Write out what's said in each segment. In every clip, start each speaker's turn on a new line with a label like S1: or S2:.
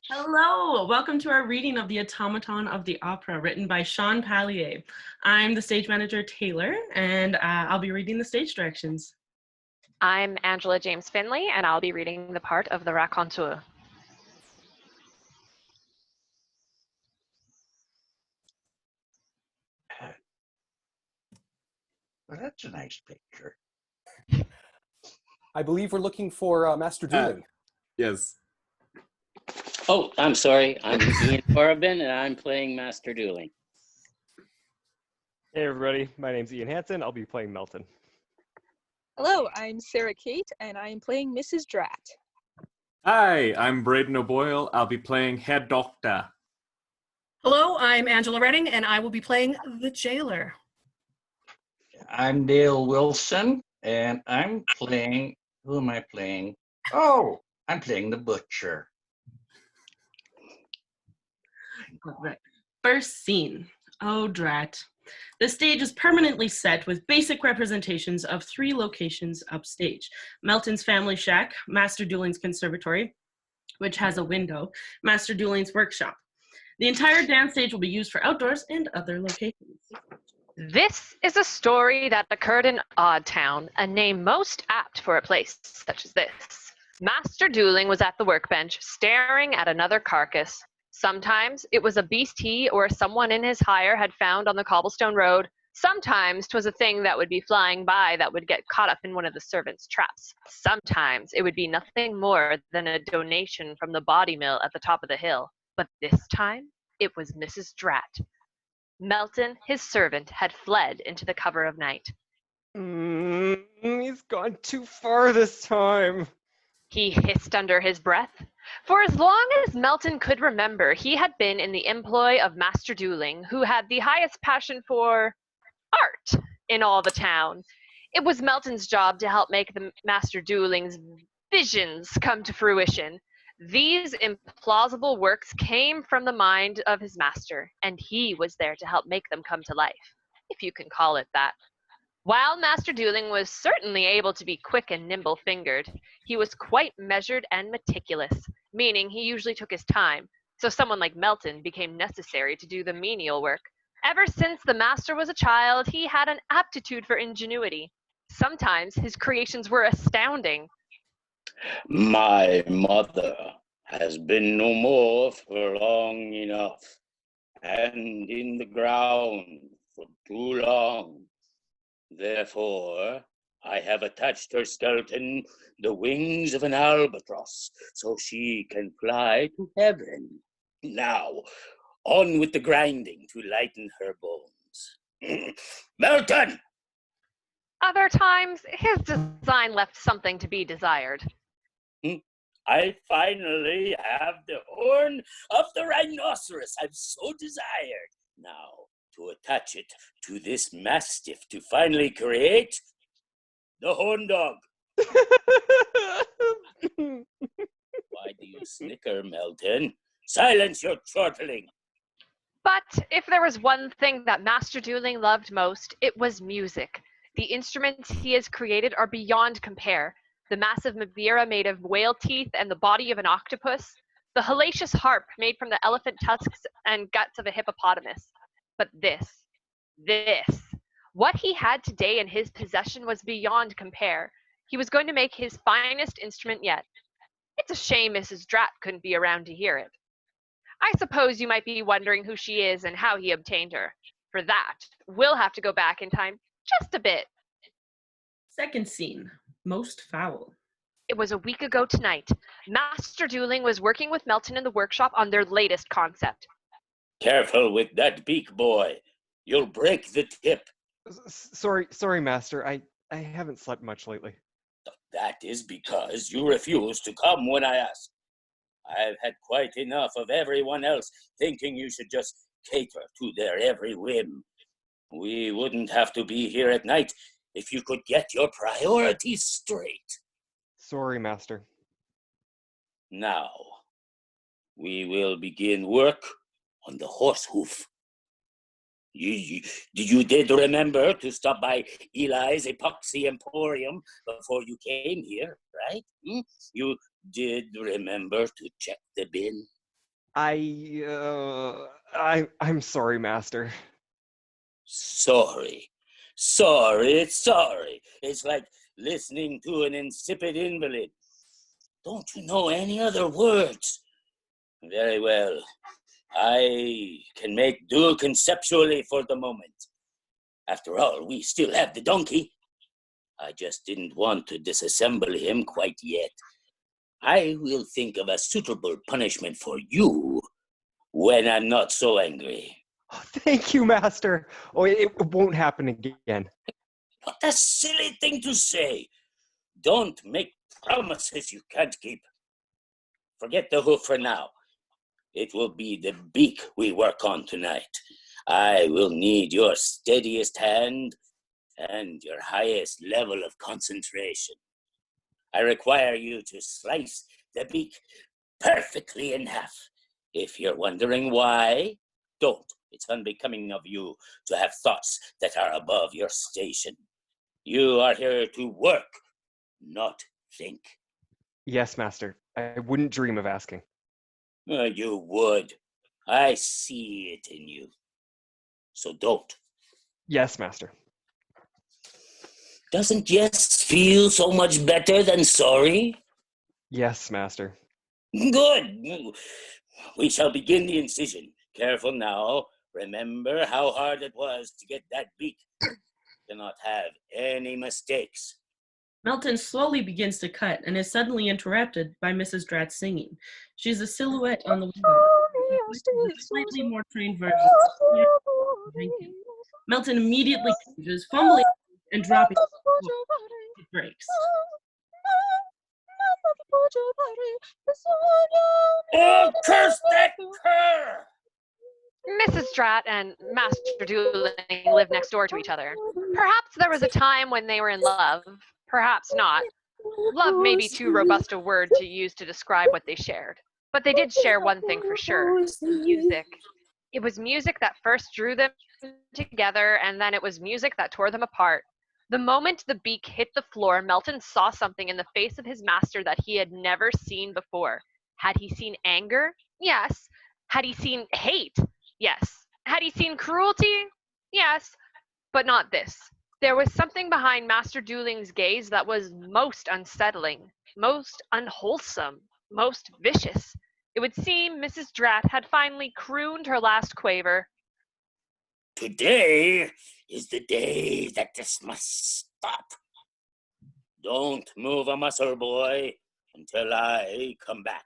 S1: Hello, welcome to our reading of the Automaton of the Opera, written by Shawn Pallier. I'm the stage manager, Taylor, and I'll be reading the stage directions.
S2: I'm Angela James-Findlay, and I'll be reading the part of the Raconteur.
S3: Well, that's a nice picture.
S4: I believe we're looking for Master Douling.
S5: Yes.
S6: Oh, I'm sorry. I'm Ian Horobin, and I'm playing Master Douling.
S7: Hey everybody, my name's Ian Hanson. I'll be playing Melton.
S8: Hello, I'm Sarah Kate, and I am playing Mrs. Dratt.
S5: Hi, I'm Brayden O'Boyle. I'll be playing Head Doctor.
S9: Hello, I'm Angela Redding, and I will be playing the jailer.
S3: I'm Dale Wilson, and I'm playing, who am I playing? Oh, I'm playing the butcher.
S1: All right. First scene. Oh, Dratt. The stage is permanently set with basic representations of 3 locations upstage. Melton's family shack, Master Douling's conservatory, which has a window, Master Douling's workshop. The entire dance stage will be used for outdoors and other locations.
S2: This is a story that occurred in Aude Town, a name most apt for a place such as this. Master Douling was at the workbench, staring at another carcass. Sometimes it was a beast he or someone in his hire had found on the cobblestone road. Sometimes 'twas a thing that would be flying by that would get caught up in one of the servants' traps. Sometimes it would be nothing more than a donation from the body mill at the top of the hill. But this time, it was Mrs. Dratt. Melton, his servant, had fled into the cover of night.
S7: He's gone too far this time.
S2: He hissed under his breath. For as long as Melton could remember, he had been in the employ of Master Douling, who had the highest passion for art in all the town. It was Melton's job to help make the Master Douling's visions come to fruition. These implausible works came from the mind of his master, and he was there to help make them come to life, if you can call it that. While Master Douling was certainly able to be quick and nimble-fingered, he was quite measured and meticulous, meaning he usually took his time, so someone like Melton became necessary to do the menial work. Ever since the master was a child, he had an aptitude for ingenuity. Sometimes his creations were astounding.
S6: My mother has been no more for long enough, and in the ground for too long. Therefore, I have attached her skeleton the wings of an albatross, so she can fly to heaven. Now, on with the grinding to lighten her bones. Melton!
S2: Other times, his design left something to be desired.
S6: I finally have the horn of the rhinoceros I've so desired. Now, to attach it to this mastiff to finally create the horn dog. Why do you snicker, Melton? Silence your chortling.
S2: But if there was one thing that Master Douling loved most, it was music. The instruments he has created are beyond compare. The massive mabira made of whale teeth and the body of an octopus. The hellacious harp made from the elephant tusks and guts of a hippopotamus. But this, what he had today in his possession was beyond compare. He was going to make his finest instrument yet. It's a shame Mrs. Dratt couldn't be around to hear it. I suppose you might be wondering who she is and how he obtained her. For that, we'll have to go back in time just a bit.
S1: Second scene. Most foul.
S2: It was a week ago tonight. Master Douling was working with Melton in the workshop on their latest concept.
S6: Careful with that beak, boy. You'll break the tip.
S7: Sorry, Master. I haven't slept much lately.
S6: That is because you refuse to come when I ask. I've had quite enough of everyone else thinking you should just cater to their every whim. We wouldn't have to be here at night if you could get your priorities straight.
S7: Sorry, Master.
S6: Now, we will begin work on the horse hoof. You did remember to stop by Eli's Epoxy Emporium before you came here, right? You did remember to check the bin?
S7: I'm sorry, Master.
S6: Sorry. It's like listening to an insipid invalid. Don't you know any other words? Very well. I can make do conceptually for the moment. After all, we still have the donkey. I just didn't want to disassemble him quite yet. I will think of a suitable punishment for you when I'm not so angry.
S7: Oh, thank you, Master. Oh, it won't happen again.
S6: What a silly thing to say. Don't make promises you can't keep. Forget the hoof for now. It will be the beak we work on tonight. I will need your steadiest hand and your highest level of concentration. I require you to slice the beak perfectly in half. If you're wondering why, don't. It's unbecoming of you to have thoughts that are above your station. You are here to work, not think.
S7: Yes, Master. I wouldn't dream of asking.
S6: You would. I see it in you. So don't.
S7: Yes, Master.
S6: Doesn't yes feel so much better than sorry?
S7: Yes, Master.
S6: Good. We shall begin the incision. Careful now. Remember how hard it was to get that beak. Cannot have any mistakes.
S1: Melton slowly begins to cut and is suddenly interrupted by Mrs. Dratt singing. She's a silhouette on the window, with a slightly more trained version. Melton immediately changes, fumbling and dropping. It breaks.
S6: Oh, curse that cur!
S2: Mrs. Dratt and Master Douling lived next door to each other. Perhaps there was a time when they were in love, perhaps not. Love may be too robust a word to use to describe what they shared. But they did share one thing for sure, music. It was music that first drew them together, and then it was music that tore them apart. The moment the beak hit the floor, Melton saw something in the face of his master that he had never seen before. Had he seen anger? Yes. Had he seen hate? Yes. Had he seen cruelty? Yes. But not this. There was something behind Master Douling's gaze that was most unsettling, most unwholesome, most vicious. It would seem Mrs. Dratt had finally crooned her last quaver.
S6: Today is the day that this must stop. Don't move a muscle, boy, until I come back.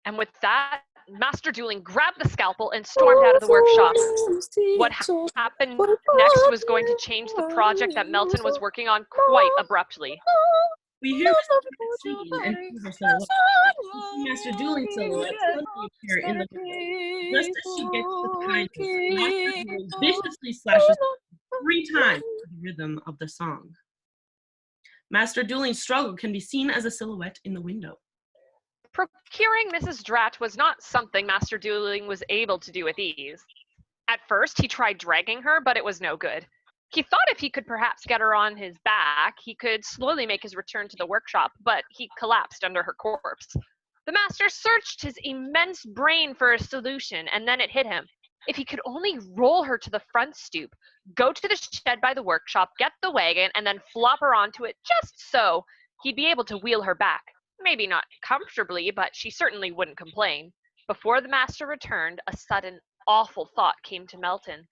S2: And with that, Master Douling grabbed the scalpel and stormed out of the workshop. What happened next was going to change the project that Melton was working on quite abruptly.
S1: We hear Mrs. Dratt singing and see her silhouette. We see Master Douling's silhouette suddenly appear in the window. Just as she gets to the kindness, Master Douling viciously slashes 3 times to the rhythm of the song. Master Douling's struggle can be seen as a silhouette in the window.
S2: Procuring Mrs. Dratt was not something Master Douling was able to do with ease. At first, he tried dragging her, but it was no good. He thought if he could perhaps get her on his back, he could slowly make his return to the workshop, but he collapsed under her corpse. The master searched his immense brain for a solution, and then it hit him. If he could only roll her to the front stoop, go to the shed by the workshop, get the wagon, and then flop her onto it just so, he'd be able to wheel her back. Maybe not comfortably, but she certainly wouldn't complain. Before the master returned, a sudden, awful thought came to Melton.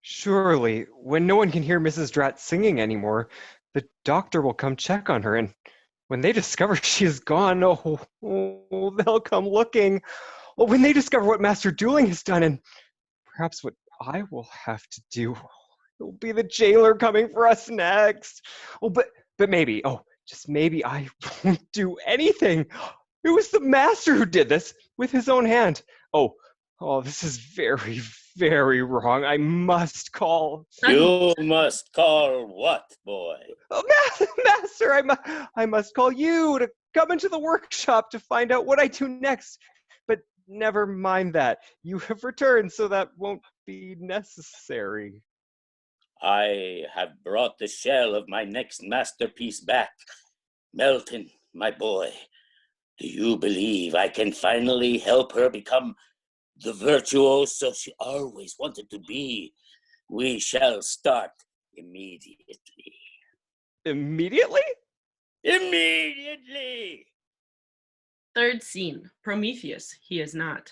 S7: Surely, when no one can hear Mrs. Dratt singing anymore, the doctor will come check on her, and when they discover she is gone, they'll come looking. Well, when they discover what Master Douling has done, and perhaps what I will have to do, it'll be the jailer coming for us next. Oh, but maybe, just maybe I won't do anything. It was the master who did this with his own hand. Oh, this is very, very wrong. I must call.
S6: You must call what, boy?
S7: Oh, master, I must call you to come into the workshop to find out what I do next. But never mind that. You have returned, so that won't be necessary.
S6: I have brought the shell of my next masterpiece back. Melton, my boy, do you believe I can finally help her become the virtuoso she always wanted to be. We shall start immediately.
S7: Immediately?
S6: Immediately!
S1: Third scene, Prometheus, he is not.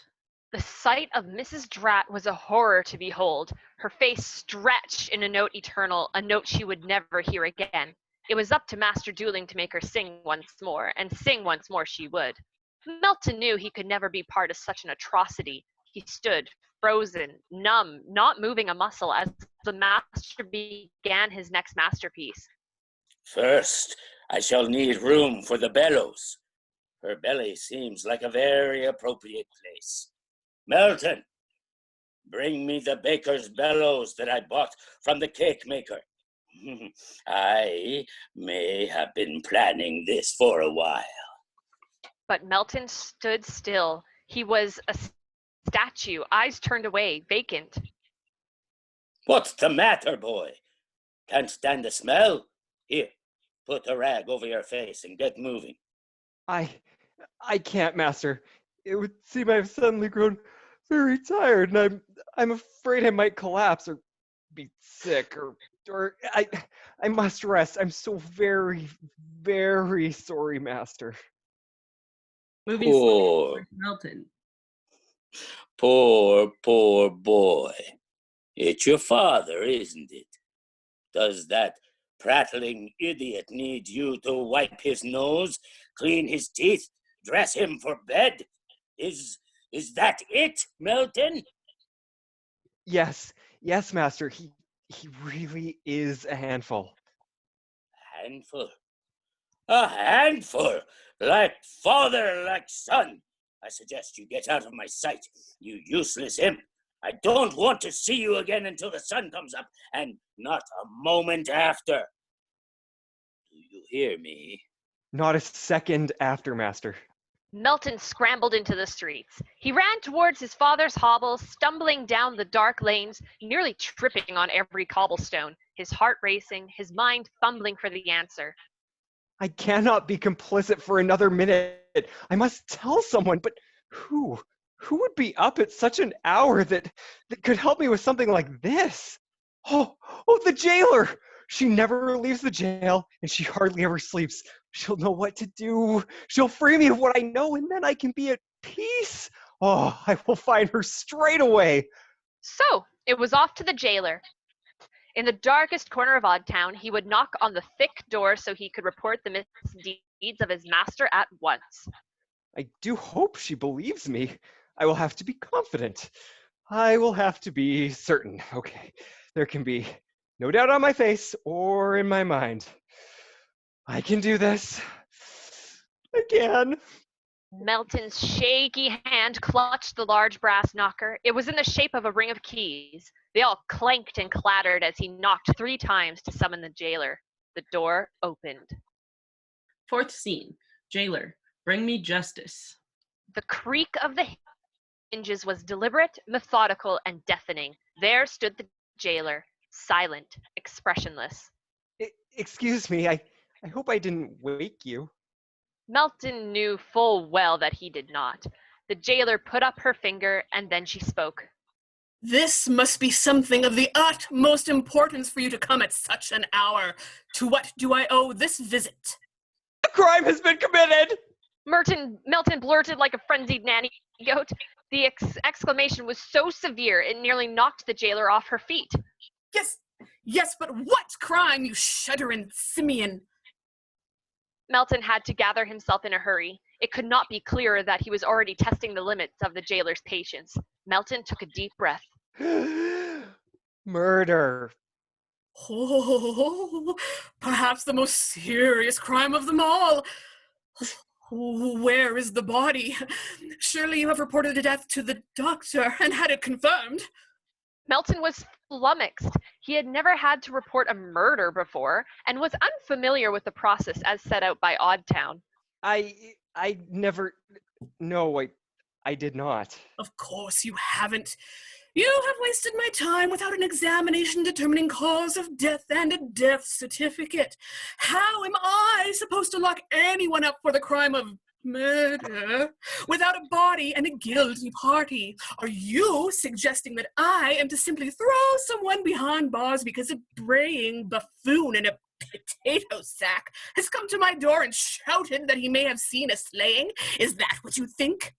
S2: The sight of Mrs. Dratt was a horror to behold. Her face stretched in a note eternal, a note she would never hear again. It was up to Master Douling to make her sing once more, and sing once more she would. Melton knew he could never be part of such an atrocity. He stood, frozen, numb, not moving a muscle, as the master began his next masterpiece.
S6: First, I shall need room for the bellows. Her belly seems like a very appropriate place. Melton, bring me the baker's bellows that I bought from the cake maker. I may have been planning this for a while.
S2: But Melton stood still. He was a statue, eyes turned away, vacant.
S6: What's the matter, boy? Can't stand the smell? Here, put a rag over your face and get moving.
S7: I can't, Master. It would seem I've suddenly grown very tired, and I'm afraid I might collapse or be sick, or I must rest. I'm so very, very sorry, Master.
S1: Moving slowly towards Melton.
S6: Poor boy. It's your father, isn't it? Does that prattling idiot need you to wipe his nose, clean his teeth, dress him for bed? Is that it, Melton?
S7: Yes, Master. He really is a handful.
S6: Handful? A handful? Like father, like son. I suggest you get out of my sight, you useless imp. I don't want to see you again until the sun comes up, and not a moment after. Do you hear me?
S7: Not a second after, Master.
S2: Melton scrambled into the streets. He ran towards his father's hovel, stumbling down the dark lanes, nearly tripping on every cobblestone, his heart racing, his mind fumbling for the answer.
S7: I cannot be complicit for another minute. I must tell someone, but who? Who would be up at such an hour that could help me with something like this? Oh, the jailer! She never leaves the jail, and she hardly ever sleeps. She'll know what to do. She'll free me of what I know, and then I can be at peace. Oh, I will find her straight away.
S2: So, it was off to the jailer. In the darkest corner of Oddtown, he would knock on the thick door so he could report the misdeeds of his master at once.
S7: I do hope she believes me. I will have to be confident. I will have to be certain. Okay, there can be no doubt on my face or in my mind. I can do this. I can.
S2: Melton's shaky hand clutched the large brass knocker. It was in the shape of a ring of keys. They all clanked and clattered as he knocked 3 times to summon the jailer. The door opened.
S1: Fourth scene, jailer, bring me justice.
S2: The creak of the hinges was deliberate, methodical, and deafening. There stood the jailer, silent, expressionless.
S7: Excuse me, I hope I didn't wake you.
S2: Melton knew full well that he did not. The jailer put up her finger, and then she spoke.
S9: This must be something of the utmost importance for you to come at such an hour. To what do I owe this visit?
S7: A crime has been committed!
S2: Melton blurted like a frenzied nanny goat. The exclamation was so severe it nearly knocked the jailer off her feet.
S9: Yes, but what crime, you shuddering simian?
S2: Melton had to gather himself in a hurry. It could not be clearer that he was already testing the limits of the jailer's patience. Melton took a deep breath.
S7: Murder.
S9: Oh, perhaps the most serious crime of them all. Where is the body? Surely you have reported the death to the doctor and had it confirmed.
S2: Melton was flummoxed. He had never had to report a murder before and was unfamiliar with the process as set out by Oddtown.
S7: I never... No, I did not.
S9: Of course you haven't. You have wasted my time without an examination determining cause of death and a death certificate. How am I supposed to lock anyone up for the crime of Murder without a body and a guilty party. Are you suggesting that I am to simply throw someone behind bars because a braying buffoon in a potato sack has come to my door and shouted that he may have seen a slaying? Is that what you think?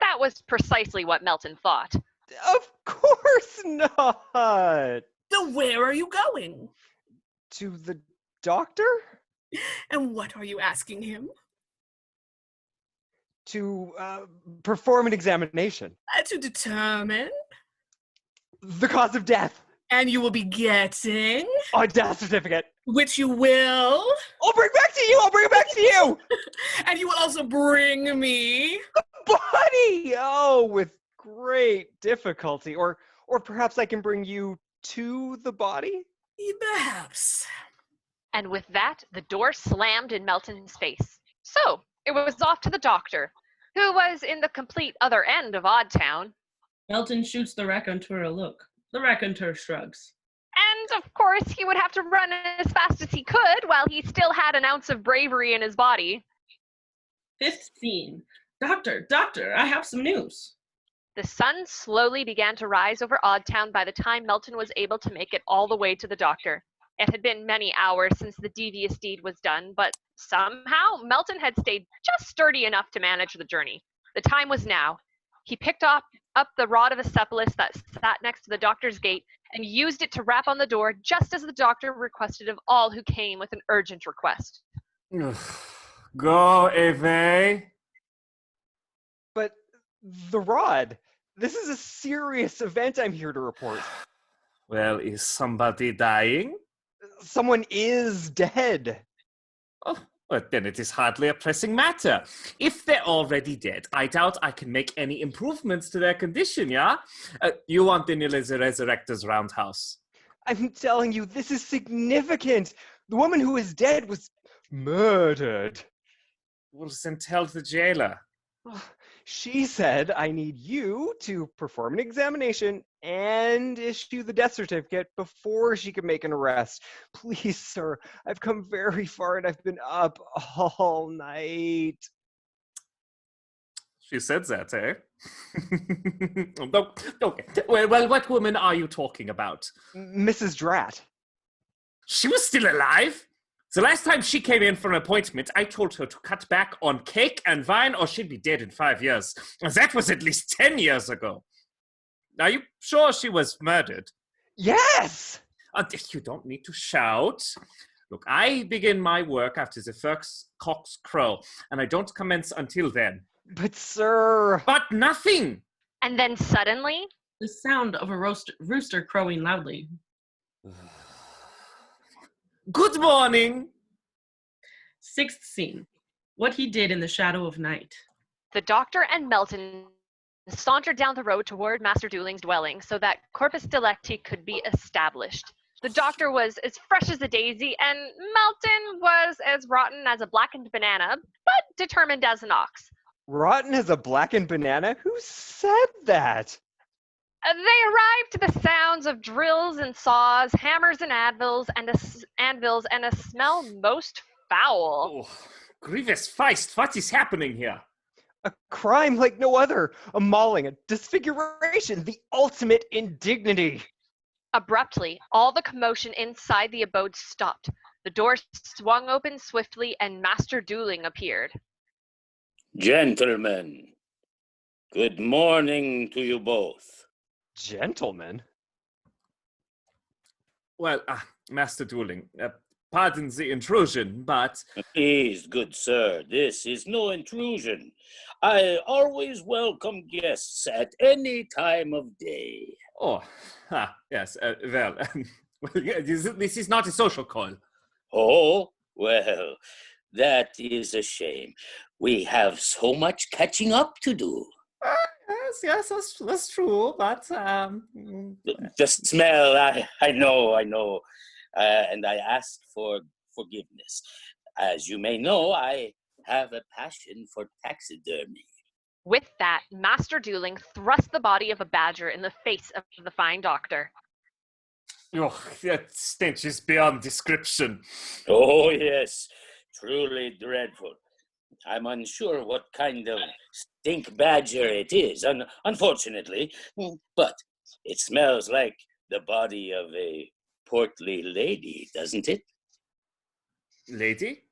S2: That was precisely what Melton thought.
S7: Of course not!
S9: So where are you going?
S7: To the doctor?
S9: And what are you asking him?
S7: To perform an examination.
S9: To determine?
S7: The cause of death.
S9: And you will be getting?
S7: A death certificate.
S9: Which you will?
S7: I'll bring back to you! I'll bring it back to you!
S9: And you will also bring me?
S7: The body! Oh, with great difficulty. Or perhaps I can bring you to the body?
S9: Perhaps.
S2: And with that, the door slammed in Melton's face. So, it was off to the doctor, who was in the complete other end of Aude Town.
S1: Melton shoots the Raconteur a look. The Raconteur shrugs.
S2: And, of course, he would have to run as fast as he could while he still had an ounce of bravery in his body.
S1: 5th scene. Doctor, I have some news.
S2: The sun slowly began to rise over Aude Town by the time Melton was able to make it all the way to the doctor. It had been many hours since the devious deed was done, but somehow Melton had stayed just sturdy enough to manage the journey. The time was now. He picked up the rod of Acephalus that sat next to the doctor's gate and used it to rap on the door just as the doctor requested of all who came with an urgent request.
S5: Go away.
S7: But the rod. This is a serious event I'm here to report.
S5: Well, is somebody dying?
S7: Someone is dead.
S5: Oh, well, then it is hardly a pressing matter. If they're already dead, I doubt I can make any improvements to their condition, yeah? You want the Resurrector's roundhouse.
S7: I'm telling you, this is significant. The woman who is dead was murdered.
S5: Well, then tell the jailer.
S7: She said I need you to perform an examination and issue the death certificate before she can make an arrest. Please, sir, I've come very far and I've been up all night.
S5: She said that, eh? Okay. Well, what woman are you talking about?
S7: Mrs. Dratt.
S5: She was still alive? The last time she came in for an appointment, I told her to cut back on cake and wine or she'd be dead in 5 years. That was at least 10 years ago. Are you sure she was murdered?
S7: Yes!
S5: You don't need to shout. Look, I begin my work after the first cock's crow, and I don't commence until then.
S7: But, sir...
S5: But nothing!
S2: And then suddenly...
S1: The sound of a rooster crowing loudly.
S5: Good morning!
S1: 6th scene. What he did in the shadow of night.
S2: The doctor and Melton sauntered down the road toward Master Dooling's dwelling so that corpus delicti could be established. The doctor was as fresh as a daisy, and Melton was as rotten as a blackened banana, but determined as an ox.
S7: Rotten as a blackened banana? Who said that?
S2: They arrived to the sounds of drills and saws, hammers and anvils, and a smell most foul.
S5: Oh, grievous feist, what is happening here?
S7: A crime like no other. A mauling, a disfiguration, the ultimate indignity.
S2: Abruptly, all the commotion inside the abode stopped. The door swung open swiftly, and Master Douling appeared.
S6: Gentlemen, good morning to you both.
S7: Gentlemen?
S5: Well, Master Douling, pardon the intrusion, but...
S6: Please, good sir, this is no intrusion. I always welcome guests at any time of day.
S5: Oh, yes, well, this is not a social call.
S6: Oh, well, that is a shame. We have so much catching up to do.
S5: Yes, that's true, but...
S6: The smell, I know, and I ask for forgiveness. As you may know, I have a passion for taxidermy.
S2: With that, Master Douling thrust the body of a badger in the face of the fine doctor.
S5: Oh, that stench is beyond description.
S6: Oh, yes, truly dreadful. I'm unsure what kind of stink badger it is, unfortunately, but it smells like the body of a portly lady, doesn't it?
S5: Lady?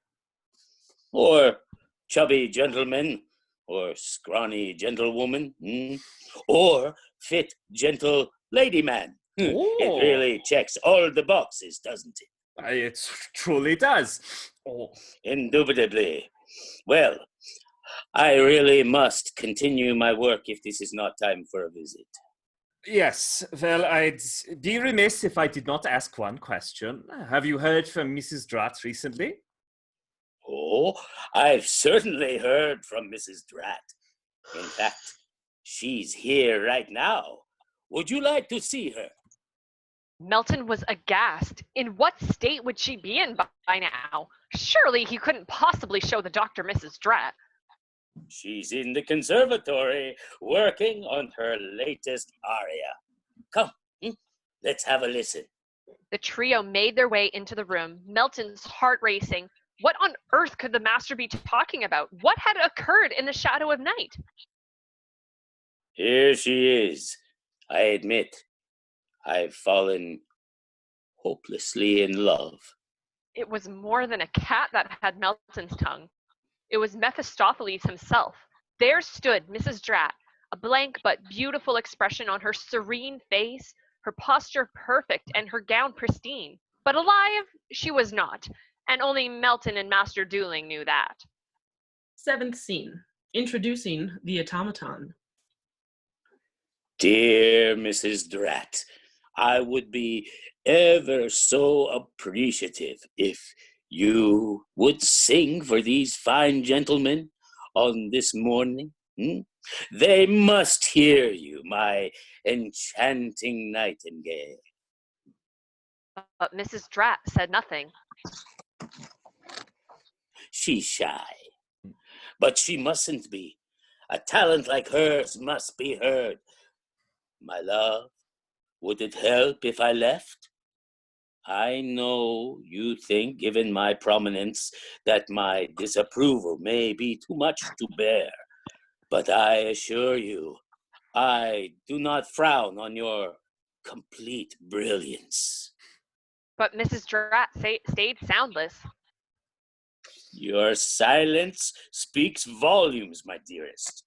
S6: Or chubby gentleman, or scrawny gentlewoman, or fit gentle lady man. It
S5: Oh.
S6: really checks all the boxes, doesn't it?
S5: It truly does. Oh.
S6: Indubitably. Well, I really must continue my work if this is not time for a visit.
S5: Yes, well, I'd be remiss if I did not ask one question. Have you heard from Mrs. Dratt recently?
S6: Oh, I've certainly heard from Mrs. Dratt. In fact, she's here right now. Would you like to see her?
S2: Melton was aghast. In what state would she be in by now? Surely he couldn't possibly show the doctor Mrs. Dratt.
S6: She's in the conservatory, working on her latest aria. Come, let's have a listen.
S2: The trio made their way into the room, Melton's heart racing. What on earth could the master be talking about? What had occurred in the shadow of night?
S6: Here she is. I admit, I've fallen hopelessly in love.
S2: It was more than a cat that had Melton's tongue. It was Mephistopheles himself. There stood Mrs. Dratt, a blank but beautiful expression on her serene face, her posture perfect and her gown pristine. But alive she was not, and only Melton and Master Douling knew that.
S1: 7th scene. Introducing the Automaton.
S6: Dear Mrs. Dratt, I would be ever so appreciative if you would sing for these fine gentlemen on this morning. They must hear you, my enchanting nightingale.
S2: But Mrs. Dratt said nothing.
S6: She's shy, but she mustn't be. A talent like hers must be heard. My love, would it help if I left? I know you think, given my prominence, that my disapproval may be too much to bear, but I assure you, I do not frown on your complete brilliance.
S2: But Mrs. Dratt stayed soundless.
S6: Your silence speaks volumes, my dearest.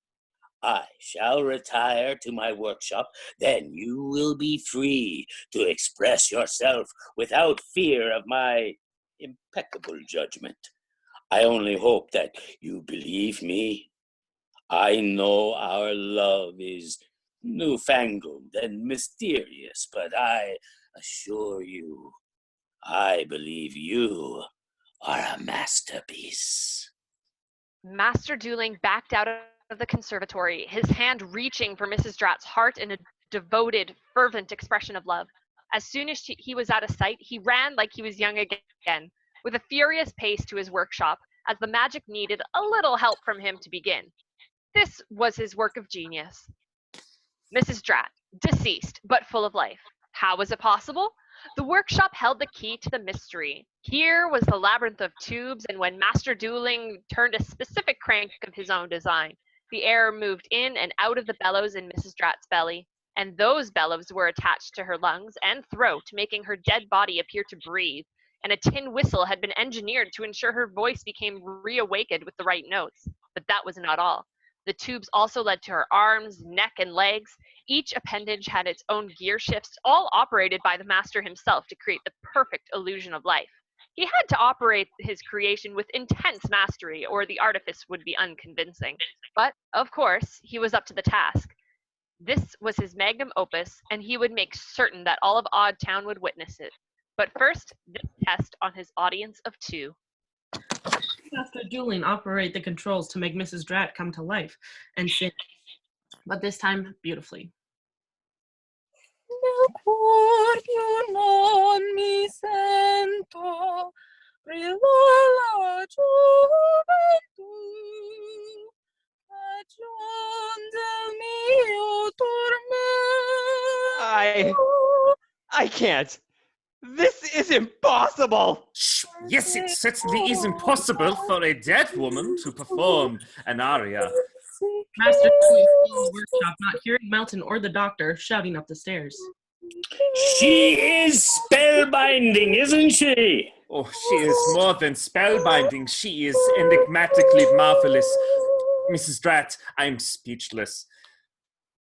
S6: I shall retire to my workshop, then you will be free to express yourself without fear of my impeccable judgment. I only hope that you believe me. I know our love is newfangled and mysterious, but I assure you, I believe you are a masterpiece.
S2: Master Douling backed out of the conservatory, his hand reaching for Mrs. Dratt's heart in a devoted, fervent expression of love. As soon as he was out of sight, he ran like he was young again, with a furious pace to his workshop, as the magic needed a little help from him to begin. This was his work of genius. Mrs. Dratt, deceased, but full of life. How was it possible? The workshop held the key to the mystery. Here was the labyrinth of tubes, and when Master Douling turned a specific crank of his own design, the air moved in and out of the bellows in Mrs. Dratt's belly, and those bellows were attached to her lungs and throat, making her dead body appear to breathe, and a tin whistle had been engineered to ensure her voice became reawakened with the right notes. But that was not all. The tubes also led to her arms, neck, and legs. Each appendage had its own gear shifts, all operated by the master himself to create the perfect illusion of life. He had to operate his creation with intense mastery, or the artifice would be unconvincing. But, of course, he was up to the task. This was his magnum opus, and he would make certain that all of Aude Town would witness it. But first, this test on his audience of 2.
S1: Master Douling operate the controls to make Mrs. Dratt come to life and sing, but this time beautifully.
S8: non mi sento, brilla la gioventù, cagion del mio tormento.
S7: I can't. This is impossible.
S5: Shh, Yes, it certainly isn't possible for a dead woman to perform an aria.
S1: Master Douling in the workshop, not hearing Melton or the doctor, shouting up the stairs.
S6: She is spellbinding, isn't she?
S5: Oh, she is more than spellbinding. She is enigmatically marvelous. Mrs. Dratt, I'm speechless.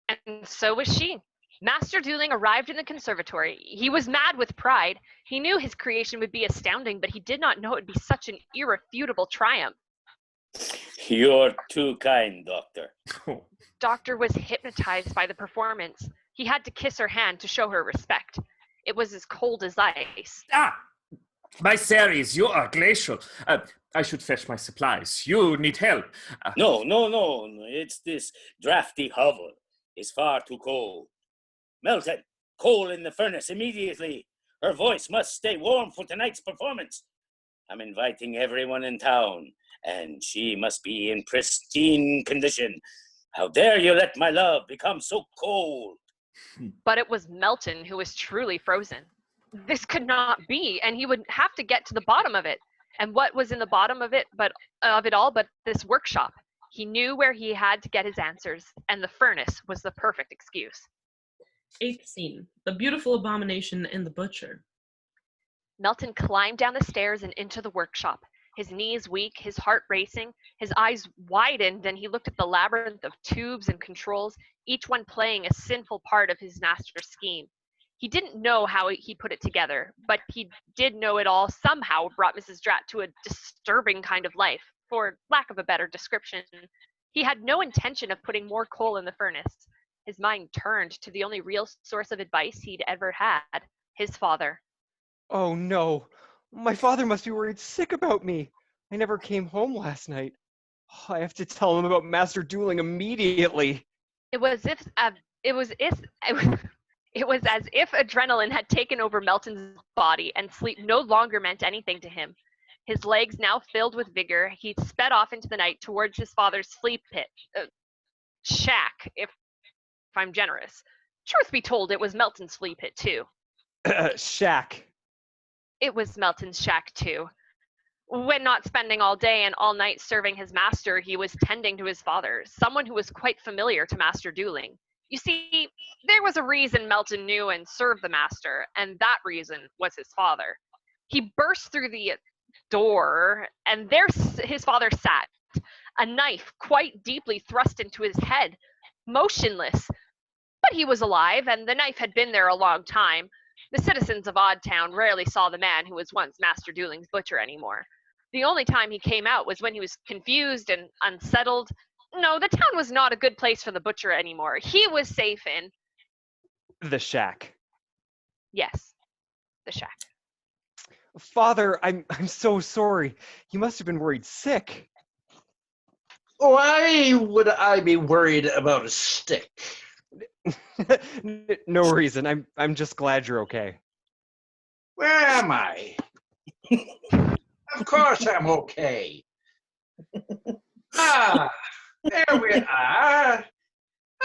S2: And so was she. Master Douling arrived in the conservatory. He was mad with pride. He knew his creation would be astounding, but he did not know it would be such an irrefutable triumph.
S6: You're too kind, Doctor.
S2: Doctor was hypnotized by the performance. He had to kiss her hand to show her respect. It was as cold as ice.
S5: Ah! My Ceres, you are glacial. I should fetch my supplies. You need help.
S6: No. It's this drafty hovel. It's far too cold. Melton, coal in the furnace immediately. Her voice must stay warm for tonight's performance. I'm inviting everyone in town, and she must be in pristine condition. How dare you let my love become so cold?
S2: But it was Melton who was truly frozen. This could not be, and he would have to get to the bottom of it. And what was in the bottom of it all but this workshop? He knew where he had to get his answers, and the furnace was the perfect excuse.
S1: 8th scene. The beautiful abomination and the butcher.
S2: Melton climbed down the stairs and into the workshop. His knees weak, his heart racing, his eyes widened, and he looked at the labyrinth of tubes and controls, each one playing a sinful part of his master's scheme. He didn't know how he put it together, but he did know it all somehow brought Mrs. Dratt to a disturbing kind of life, for lack of a better description. He had no intention of putting more coal in the furnace. His mind turned to the only real source of advice he'd ever had, his father.
S7: Oh no, my father must be worried sick about me. I never came home last night. I have to tell him about Master Douling immediately.
S2: It was as if adrenaline had taken over Melton's body, and sleep no longer meant anything to him. His legs now filled with vigor, he sped off into the night towards his father's flea pit. Shack, if I'm generous. Truth be told, it was Melton's flea pit, too.
S7: Shack.
S2: It was Melton's shack, too. When not spending all day and all night serving his master, he was tending to his father, someone who was quite familiar to Master Douling. You see, there was a reason Melton knew and served the master, and that reason was his father. He burst through the door, and there his father sat, a knife quite deeply thrust into his head, motionless. But he was alive, and the knife had been there a long time. The citizens of Aude Town rarely saw the man who was once Master Douling's butcher anymore. The only time he came out was when he was confused and unsettled. No, the town was not a good place for the butcher anymore. He was safe in...
S7: The shack.
S2: Yes, the shack.
S7: Father, I'm so sorry. You must have been worried sick.
S3: Why would I be worried about a stick?
S7: No reason. I'm just glad you're okay.
S3: Where am I? Of course I'm okay. There we are.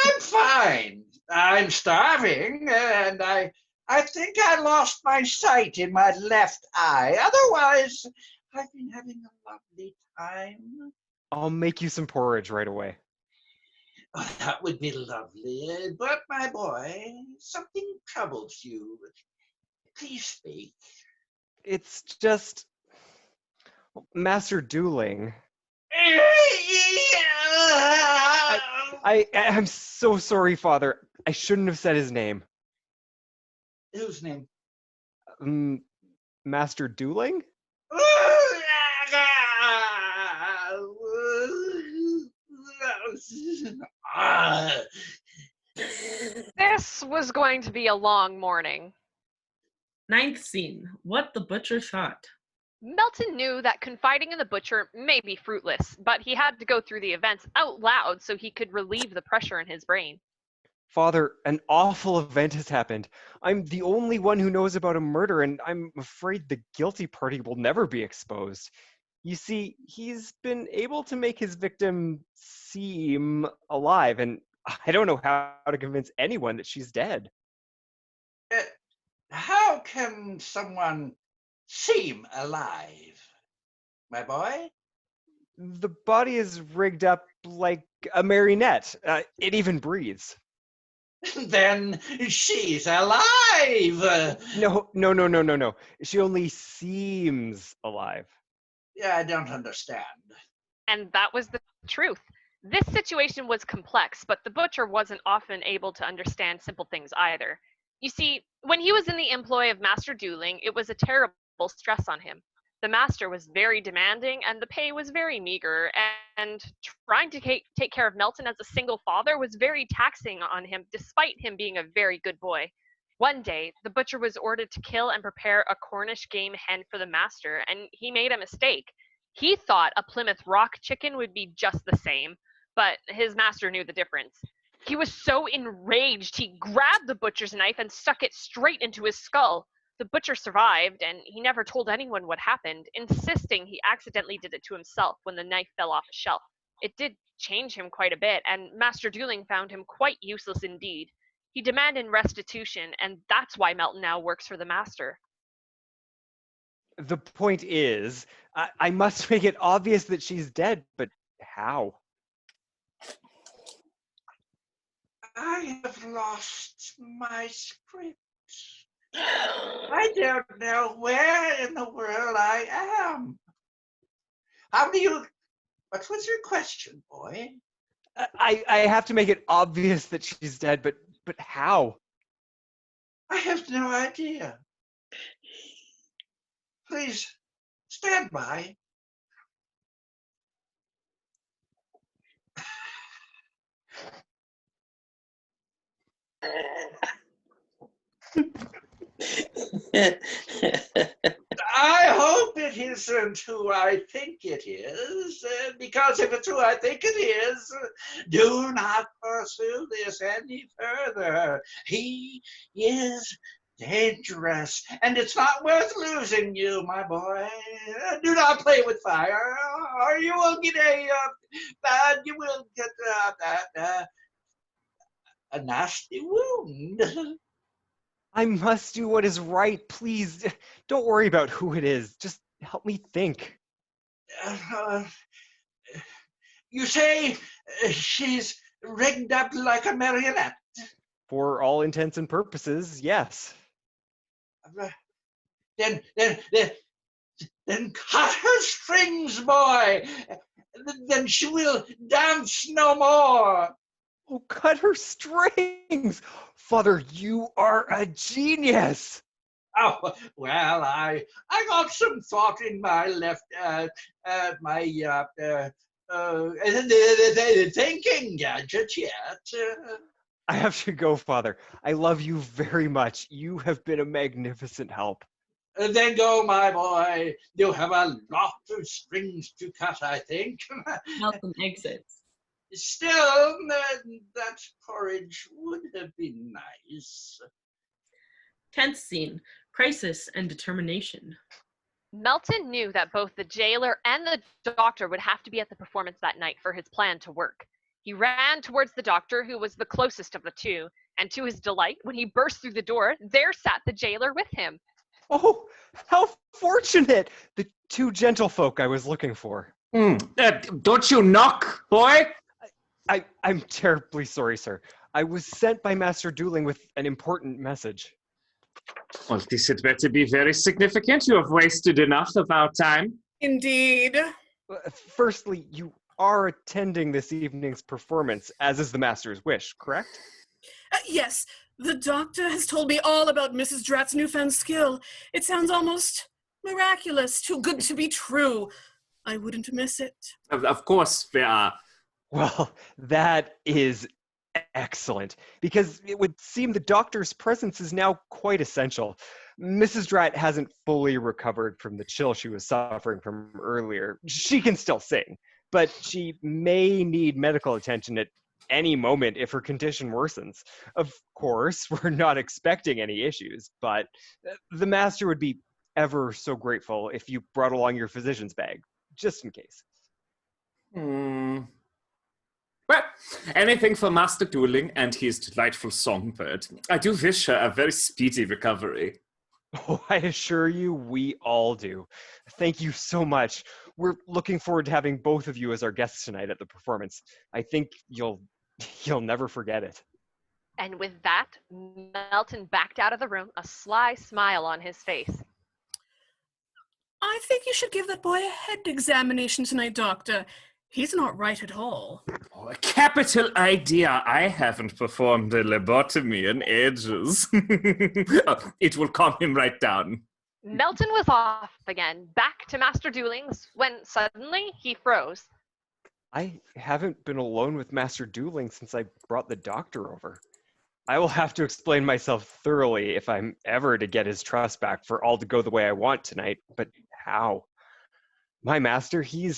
S3: I'm fine. I'm starving, and I think I lost my sight in my left eye. Otherwise, I've been having a lovely time.
S7: I'll make you some porridge right away.
S3: Oh, that would be lovely. But, my boy, something troubles you. Please speak.
S7: It's just... Master Douling. I'm so sorry, Father. I shouldn't have said his name.
S3: Whose name?
S7: Master Douling?
S2: This was going to be a long morning.
S1: 9th scene. What the butcher thought.
S2: Melton knew that confiding in the butcher may be fruitless, but he had to go through the events out loud so he could relieve the pressure in his brain.
S7: Father, an awful event has happened. I'm the only one who knows about a murder, and I'm afraid the guilty party will never be exposed. You see, he's been able to make his victim seem alive, and I don't know how to convince anyone that she's dead.
S3: How can someone seem alive, my boy.
S7: The body is rigged up like a marionette. It even breathes.
S3: Then she's alive.
S7: No. She only seems alive.
S3: Yeah, I don't understand.
S2: And that was the truth. This situation was complex, but the butcher wasn't often able to understand simple things either. You see, when he was in the employ of Master Douling, it was a terrible stress on him. The master was very demanding, and the pay was very meager, and trying to take care of Melton as a single father was very taxing on him, despite him being a very good boy. One day, the butcher was ordered to kill and prepare a Cornish game hen for the master, and he made a mistake. He thought a Plymouth Rock chicken would be just the same, but his master knew the difference. He was so enraged, he grabbed the butcher's knife and stuck it straight into his skull. The butcher survived, and he never told anyone what happened, insisting he accidentally did it to himself when the knife fell off a shelf. It did change him quite a bit, and Master Douling found him quite useless indeed. He demanded restitution, and that's why Melton now works for the master.
S7: The point is, I must make it obvious that she's dead, but how?
S3: I have lost my script. I don't know where in the world I am. What was your question, boy?
S7: I have to make it obvious that she's dead, but how?
S3: I have no idea. Please, stand by. I hope it isn't who I think it is, because if it's who I think it is, do not pursue this any further. He is dangerous, and it's not worth losing you, my boy. Do not play with fire, or you will get a nasty wound.
S7: I must do what is right. Please, don't worry about who it is. Just help me think.
S3: You say she's rigged up like a marionette?
S7: For all intents and purposes, yes.
S3: Then cut her strings, boy. Then she will dance no more.
S7: Oh, cut her strings! Father, you are a genius!
S3: Oh, well, I got some thought in my left, thinking gadget yet.
S7: I have to go, Father. I love you very much. You have been a magnificent help.
S3: Then go, my boy. You have a lot of strings to cut, I think.
S1: Melton exits.
S3: Still, that porridge would have been nice.
S1: 10th scene, crisis and determination.
S2: Melton knew that both the jailer and the doctor would have to be at the performance that night for his plan to work. He ran towards the doctor, who was the closest of the two, and to his delight, when he burst through the door, there sat the jailer with him.
S7: Oh, how fortunate! The two gentlefolk I was looking for.
S5: Don't you knock, boy?
S7: I'm terribly sorry, sir. I was sent by Master Douling with an important message.
S5: Well, this had better be very significant. You have wasted enough of our time.
S9: Indeed.
S7: Firstly, you are attending this evening's performance, as is the Master's wish, correct?
S9: Yes, the doctor has told me all about Mrs. Dratt's newfound skill. It sounds almost miraculous, too good to be true. I wouldn't miss it.
S5: Of course, there are.
S7: Well, that is excellent, because it would seem the doctor's presence is now quite essential. Mrs. Dratt hasn't fully recovered from the chill she was suffering from earlier. She can still sing, but she may need medical attention at any moment if her condition worsens. Of course, we're not expecting any issues, but the Master would be ever so grateful if you brought along your physician's bag, just in case.
S5: Well, anything for Master Douling and his delightful songbird. I do wish her a very speedy recovery.
S7: Oh, I assure you, we all do. Thank you so much. We're looking forward to having both of you as our guests tonight at the performance. I think you'll never forget it.
S2: And with that, Melton backed out of the room, a sly smile on his face.
S9: I think you should give that boy a head examination tonight, Doctor. He's not right at all.
S5: Oh, a capital idea. I haven't performed a lobotomy in ages. Oh, it will calm him right down.
S2: Melton was off again, back to Master Dooling's, when suddenly he froze.
S7: I haven't been alone with Master Douling since I brought the doctor over. I will have to explain myself thoroughly if I'm ever to get his trust back for all to go the way I want tonight, but how? My master, he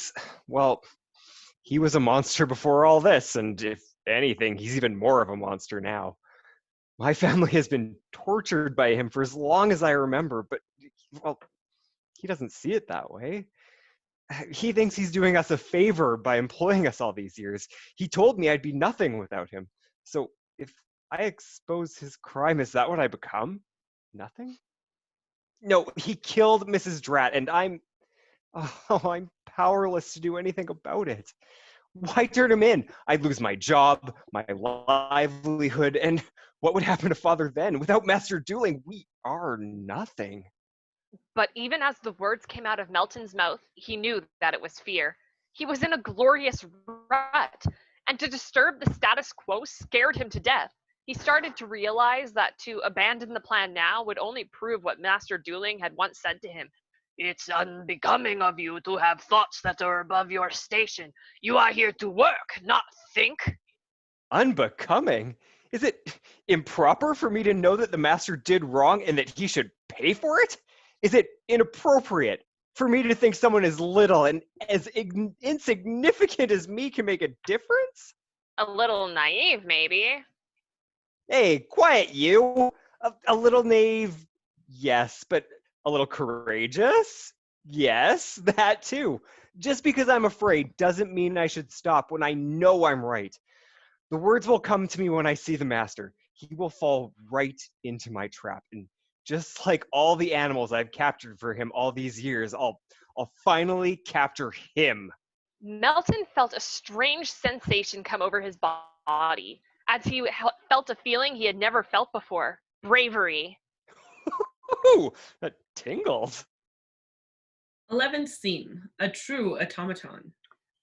S7: was a monster before all this, and if anything, he's even more of a monster now. My family has been tortured by him for as long as I remember, but, well, he doesn't see it that way. He thinks he's doing us a favor by employing us all these years. He told me I'd be nothing without him. So if I expose his crime, is that what I become? Nothing? No, he killed Mrs. Dratt, and I'm powerless to do anything about it. Why turn him in? I'd lose my job, my livelihood, and what would happen to Father then? Without Master Douling, we are nothing.
S2: But even as the words came out of Melton's mouth, he knew that it was fear. He was in a glorious rut, and to disturb the status quo scared him to death. He started to realize that to abandon the plan now would only prove what Master Douling had once said to him. It's unbecoming of you to have thoughts that are above your station. You are here to work, not think.
S7: Unbecoming? Is it improper for me to know that the master did wrong and that he should pay for it? Is it inappropriate for me to think someone as little and as insignificant as me can make a difference?
S2: A little naive, maybe.
S7: Hey, quiet you. A little naive, yes, but a little courageous? Yes, that too. Just because I'm afraid doesn't mean I should stop when I know I'm right. The words will come to me when I see the master. He will fall right into my trap, and just like all the animals I've captured for him all these years, I'll finally capture him.
S2: Melton felt a strange sensation come over his body, as he felt a feeling he had never felt before. Bravery.
S7: Ooh, that tingles.
S1: 11th scene, a true automaton.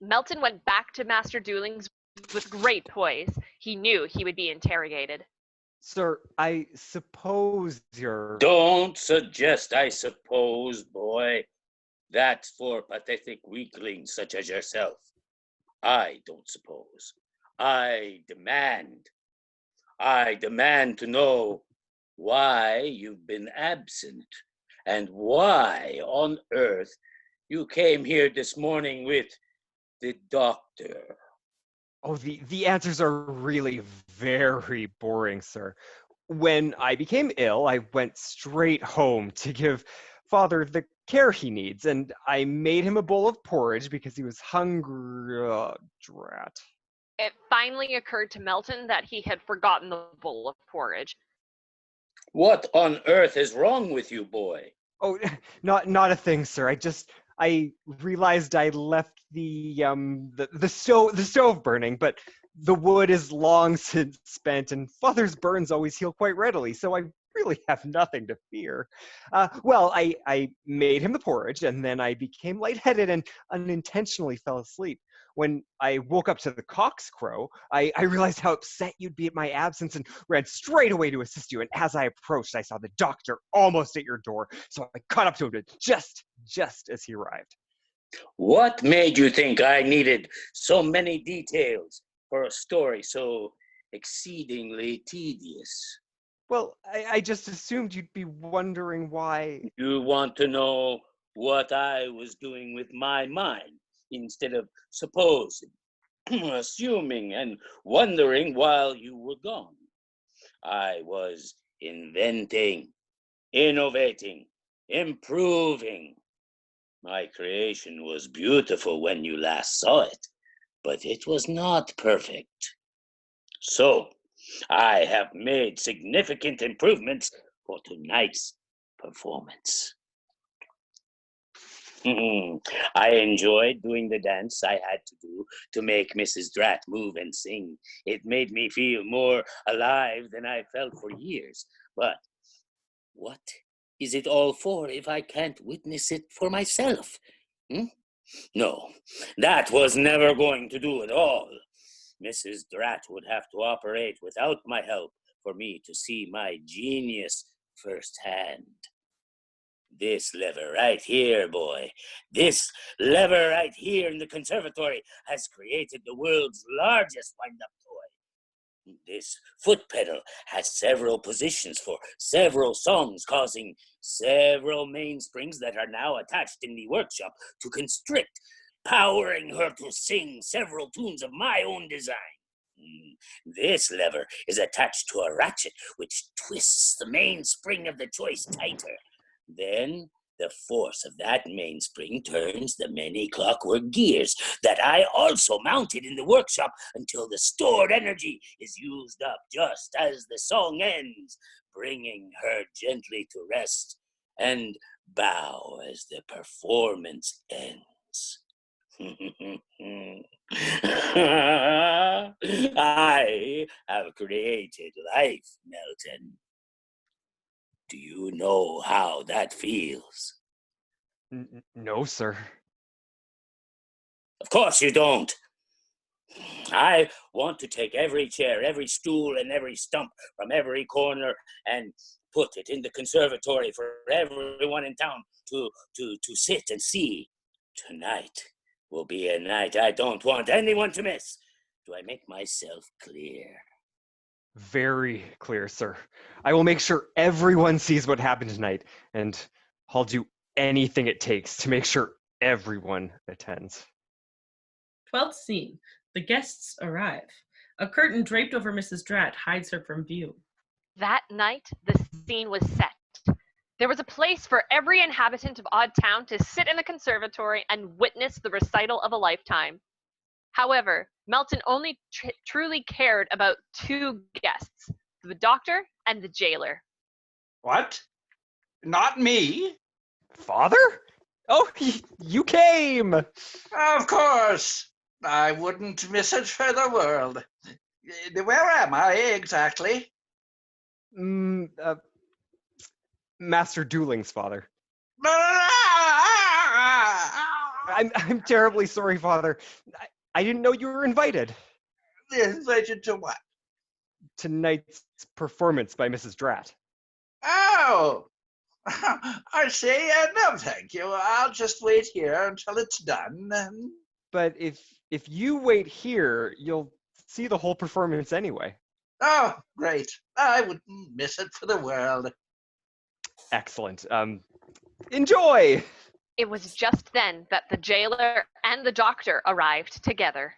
S2: Melton went back to Master Dooling's with great poise. He knew he would be interrogated.
S7: Sir, I suppose you're...
S6: Don't suggest I suppose, boy. That's for pathetic weaklings such as yourself. I don't suppose. I demand. I demand to know why you've been absent and why on earth you came here this morning with the doctor.
S7: Oh, the answers are really very boring, sir. When I became ill, I went straight home to give Father the care he needs, and I made him a bowl of porridge because he was hungry. Drat.
S2: It finally occurred to Melton that he had forgotten the bowl of porridge.
S6: What on earth is wrong with you, boy?
S7: Oh, not a thing, sir. I realized I left the stove burning, but the wood is long since spent, and Father's burns always heal quite readily, so I really have nothing to fear. Well, I made him the porridge, and then I became lightheaded and unintentionally fell asleep. When I woke up to the cock's crow, I realized how upset you'd be at my absence and ran straight away to assist you. And as I approached, I saw the doctor almost at your door, so I caught up to him just as he arrived.
S6: What made you think I needed so many details for a story so exceedingly tedious?
S7: Well, I just assumed you'd be wondering why...
S6: You want to know what I was doing with my mind instead of supposing, assuming, and wondering while you were gone. I was inventing, innovating, improving. My creation was beautiful when you last saw it, but it was not perfect. So, I have made significant improvements for tonight's performance. I enjoyed doing the dance I had to do to make Mrs. Dratt move and sing. It made me feel more alive than I felt for years. But what is it all for if I can't witness it for myself? No, that was never going to do at all. Mrs. Dratt would have to operate without my help for me to see my genius firsthand. This lever right here, boy, this lever right here in the conservatory has created the world's largest wind-up toy. This foot pedal has several positions for several songs, causing several mainsprings that are now attached in the workshop to constrict, powering her to sing several tunes of my own design. This lever is attached to a ratchet which twists the mainspring of the choice tighter. Then the force of that mainspring turns the many clockwork gears that I also mounted in the workshop until the stored energy is used up just as the song ends, bringing her gently to rest and bow as the performance ends. I have created life, Melton. Do you know how that feels?
S7: No, sir.
S6: Of course you don't. I want to take every chair, every stool, and every stump from every corner and put it in the conservatory for everyone in town to sit and see. Tonight will be a night I don't want anyone to miss. Do I make myself clear?
S7: Very clear, sir. I will make sure everyone sees what happened tonight, and I'll do anything it takes to make sure everyone attends.
S1: 12th scene. The guests arrive. A curtain draped over Mrs. Dratt hides her from view.
S2: That night, the scene was set. There was a place for every inhabitant of Aude Town to sit in the conservatory and witness the recital of a lifetime. However, Melton only truly cared about two guests, the doctor and the jailer.
S3: What? Not me?
S7: Father? Oh, you came!
S3: Of course. I wouldn't miss it for the world. Where am I exactly?
S7: Master Douling's father. I'm terribly sorry, Father. I didn't know you were invited.
S3: Invited to what?
S7: Tonight's performance by Mrs. Dratt.
S3: Oh, I see. No, thank you. I'll just wait here until it's done.
S7: But if you wait here, you'll see the whole performance anyway.
S3: Oh, great. I wouldn't miss it for the world.
S7: Excellent. Enjoy!
S2: It was just then that the jailer and the doctor arrived together.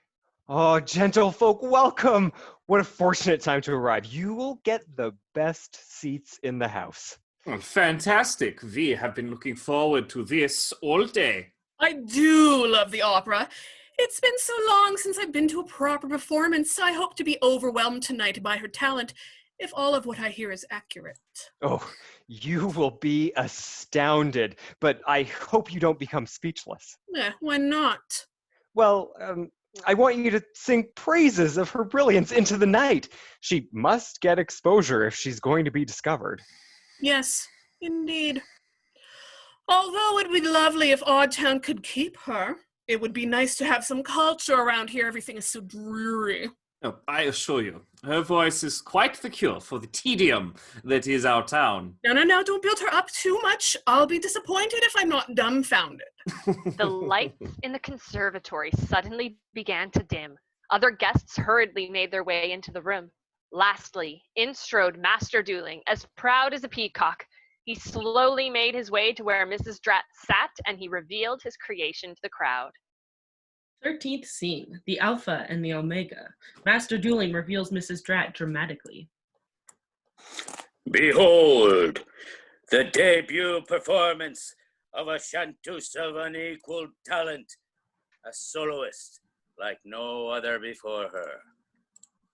S7: Oh, gentlefolk, welcome! What a fortunate time to arrive. You will get the best seats in the house.
S5: Oh, fantastic. We have been looking forward to this all day.
S9: I do love the opera. It's been so long since I've been to a proper performance. I hope to be overwhelmed tonight by her talent, if all of what I hear is accurate.
S7: Oh, you will be astounded, but I hope you don't become speechless.
S9: Why not?
S7: Well, I want you to sing praises of her brilliance into the night. She must get exposure if she's going to be discovered.
S9: Yes, indeed. Although it would be lovely if Aude Town could keep her, it would be nice to have some culture around here. Everything is so dreary.
S5: Oh, I assure you, her voice is quite the cure for the tedium that is our town.
S9: No, don't build her up too much. I'll be disappointed if I'm not dumbfounded.
S2: The lights in the conservatory suddenly began to dim. Other guests hurriedly made their way into the room. Lastly, in strode Master Douling, as proud as a peacock. He slowly made his way to where Mrs. Dratt sat, and he revealed his creation to the crowd.
S1: 13th scene. The Alpha and the Omega. Master Douling reveals Mrs. Dratt dramatically.
S6: Behold, the debut performance of a chanteuse of unequaled talent, a soloist like no other before her.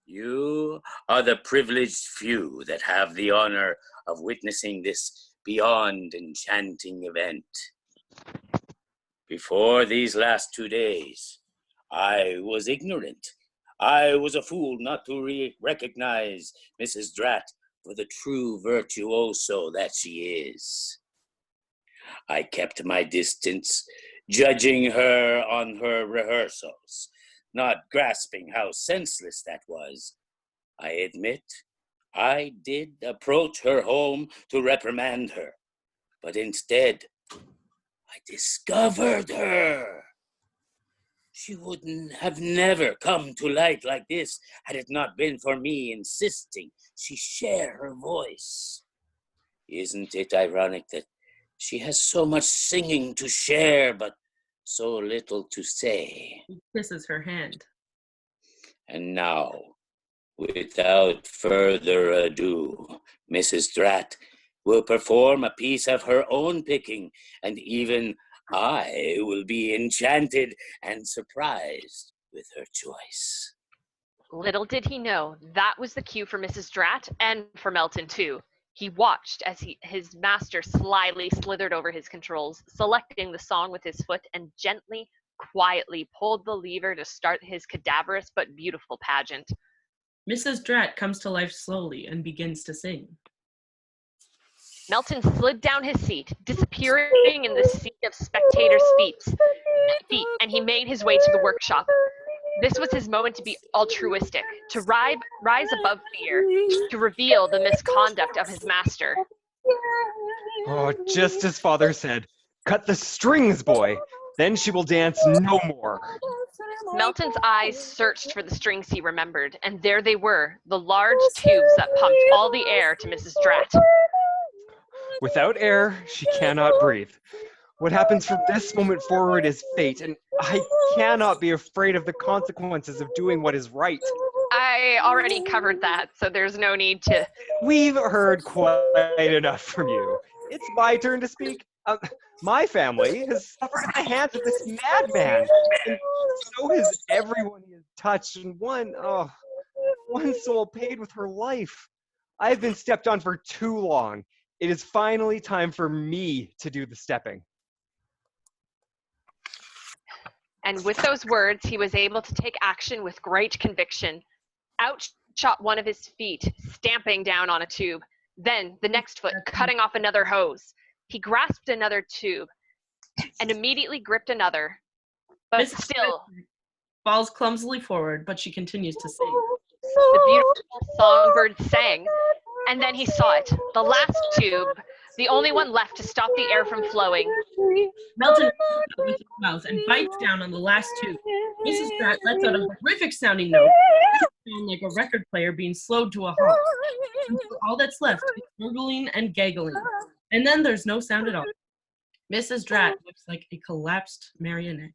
S6: You are the privileged few that have the honor of witnessing this beyond enchanting event. Before these last 2 days, I was ignorant. I was a fool not to recognize Mrs. Dratt for the true virtuoso that she is. I kept my distance, judging her on her rehearsals, not grasping how senseless that was. I admit, I did approach her home to reprimand her, but instead, I discovered her. She wouldn't have never come to light like this had it not been for me insisting she share her voice. Isn't it ironic that she has so much singing to share, but so little to say?
S1: He kisses her hand.
S6: And now, without further ado, Mrs. Dratt will perform a piece of her own picking, and even I will be enchanted and surprised with her choice.
S2: Little did he know that was the cue for Mrs. Dratt and for Melton too. He watched as his master slyly slithered over his controls, selecting the song with his foot, and gently, quietly pulled the lever to start his cadaverous but beautiful pageant.
S1: Mrs. Dratt comes to life slowly and begins to sing.
S2: Melton slid down his seat, disappearing in the sea of spectators' feet, and he made his way to the workshop. This was his moment to be altruistic, to rise above fear, to reveal the misconduct of his master.
S7: Oh, just as father said, cut the strings, boy. Then she will dance no more.
S2: Melton's eyes searched for the strings he remembered, and there they were, the large tubes that pumped all the air to Mrs. Dratt.
S7: Without air, she cannot breathe. What happens from this moment forward is fate, and I cannot be afraid of the consequences of doing what is right.
S2: I already covered that, so there's no need to...
S7: We've heard quite enough from you. It's my turn to speak. My family has suffered at the hands of this madman, and so has everyone he has touched, and one soul paid with her life. I've been stepped on for too long. It is finally time for me to do the stepping.
S2: And with those words, he was able to take action with great conviction. Out shot one of his feet, stamping down on a tube. Then, the next foot, cutting off another hose. He grasped another tube and immediately gripped another. But
S1: Mrs.
S2: still...
S1: falls clumsily forward, but she continues to sing.
S2: The beautiful songbird sang, and then he saw it. The last tube, the only one left to stop the air from flowing.
S1: Melton reaches out with his mouth and bites down on the last tube. Mrs. Dratt lets out a horrific sounding note, sound like a record player being slowed to a halt. Until all that's left is gurgling and giggling. And then there's no sound at all. Mrs. Dratt looks like a collapsed marionette.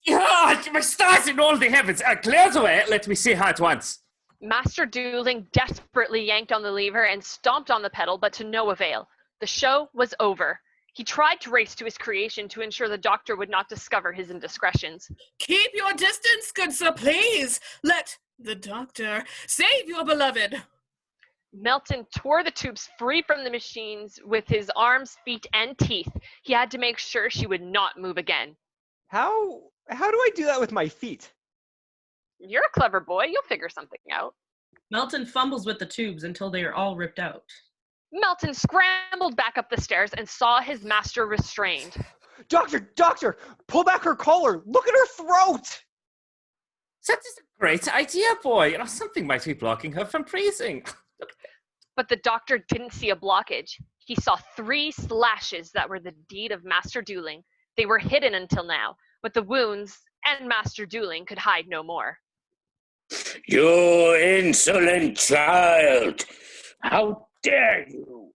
S5: Yeah, my stars in all the heavens. Clear the way. Let me see her at once.
S2: Master Douling desperately yanked on the lever and stomped on the pedal, but to no avail. The show was over. He tried to race to his creation to ensure the doctor would not discover his indiscretions.
S9: Keep your distance, good sir, please. Let the doctor save your beloved.
S2: Melton tore the tubes free from the machines with his arms, feet, and teeth. He had to make sure she would not move again.
S7: How do I do that with my feet?
S2: You're a clever boy. You'll figure something out.
S1: Melton fumbles with the tubes until they are all ripped out.
S2: Melton scrambled back up the stairs and saw his master restrained.
S7: Doctor, pull back her collar. Look at her throat.
S5: That is a great idea, boy. Something might be blocking her from breathing.
S2: But the doctor didn't see a blockage. He saw 3 slashes that were the deed of Master Douling. They were hidden until now, but the wounds and Master Douling could hide no more.
S6: You insolent child! How dare you!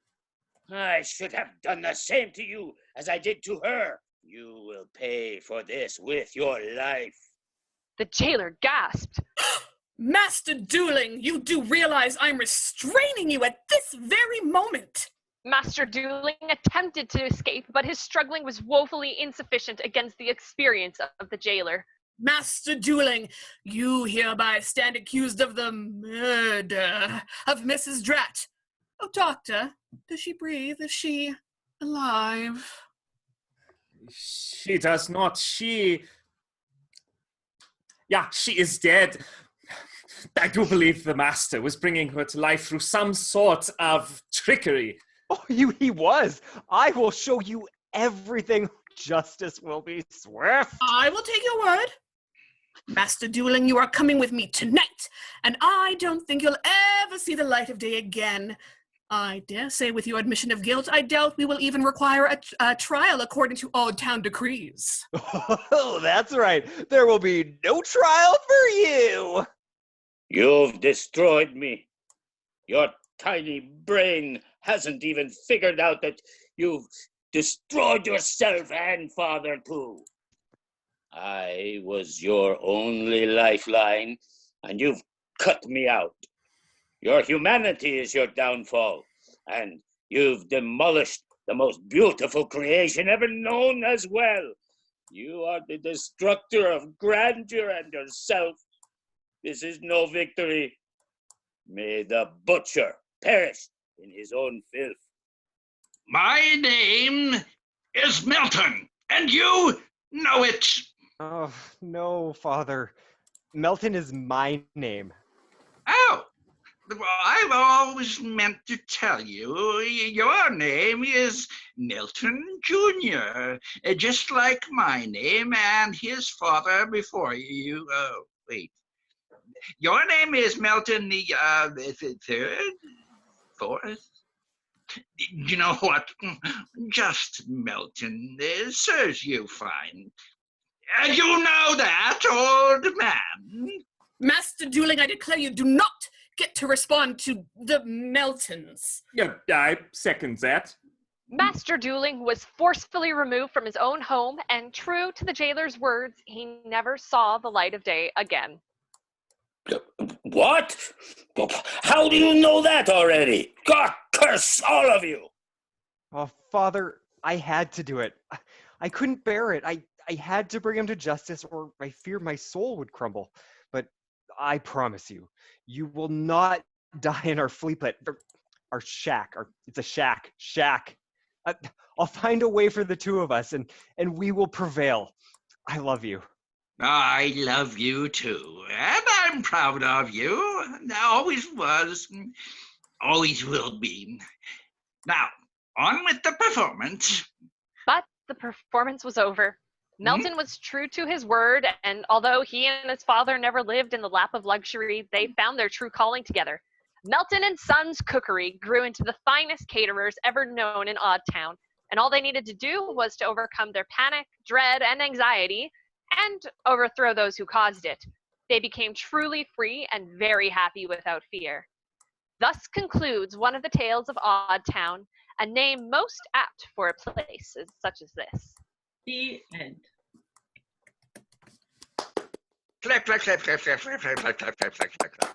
S6: I should have done the same to you as I did to her. You will pay for this with your life.
S2: The jailer gasped.
S9: Master Douling, you do realize I'm restraining you at this very moment.
S2: Master Douling attempted to escape, but his struggling was woefully insufficient against the experience of the jailer.
S9: Master Douling, you hereby stand accused of the murder of Mrs. Dratt. Oh, Doctor, does she breathe? Is she alive?
S5: She does not. Yeah, she is dead. I do believe the Master was bringing her to life through some sort of trickery.
S7: Oh, he was. I will show you everything. Justice will be swift.
S9: I will take your word. Master Douling, you are coming with me tonight, and I don't think you'll ever see the light of day again. I dare say with your admission of guilt, I doubt we will even require a trial according to Aude Town decrees.
S7: Oh, that's right. There will be no trial for you.
S6: You've destroyed me. Your tiny brain hasn't even figured out that you've destroyed yourself and father too. I was your only lifeline, and you've cut me out. Your humanity is your downfall, and you've demolished the most beautiful creation ever known as well. You are the destructor of grandeur and yourself. This is no victory. May the butcher perish in his own filth.
S3: My name is Melton, and you know it.
S7: Oh, no, Father. Melton is my name.
S3: Oh, well, I've always meant to tell you, your name is Melton Jr., just like my name and his father before you. Wait. Your name is Melton the third? Fourth? You know what? Just Melton serves you fine. And you know that, old man.
S9: Master Douling, I declare you do not get to respond to the Meltons.
S5: Yeah, I second that.
S2: Master Douling was forcefully removed from his own home, and true to the jailer's words, he never saw the light of day again.
S6: What? How do you know that already? God curse all of you!
S7: Oh, Father, I had to do it. I couldn't bear it. I had to bring him to justice, or I feared my soul would crumble. But I promise you, you will not die in our flea pit. Our shack. It's a shack. I'll find a way for the two of us, and we will prevail. I love you.
S3: I love you too, and I'm proud of you. I always was, always will be. Now, on with the performance.
S2: But the performance was over. Melton was true to his word, and although he and his father never lived in the lap of luxury, they found their true calling together. Melton and Sons Cookery grew into the finest caterers ever known in Aude Town, and all they needed to do was to overcome their panic, dread, and anxiety, and overthrow those who caused it. They became truly free and very happy without fear. Thus concludes one of the tales of Aude Town, a name most apt for a place such as this.
S1: The end.
S3: Clap, clap, clap, clap, clap, clap, clap, clap, clap, clap, clap, clap.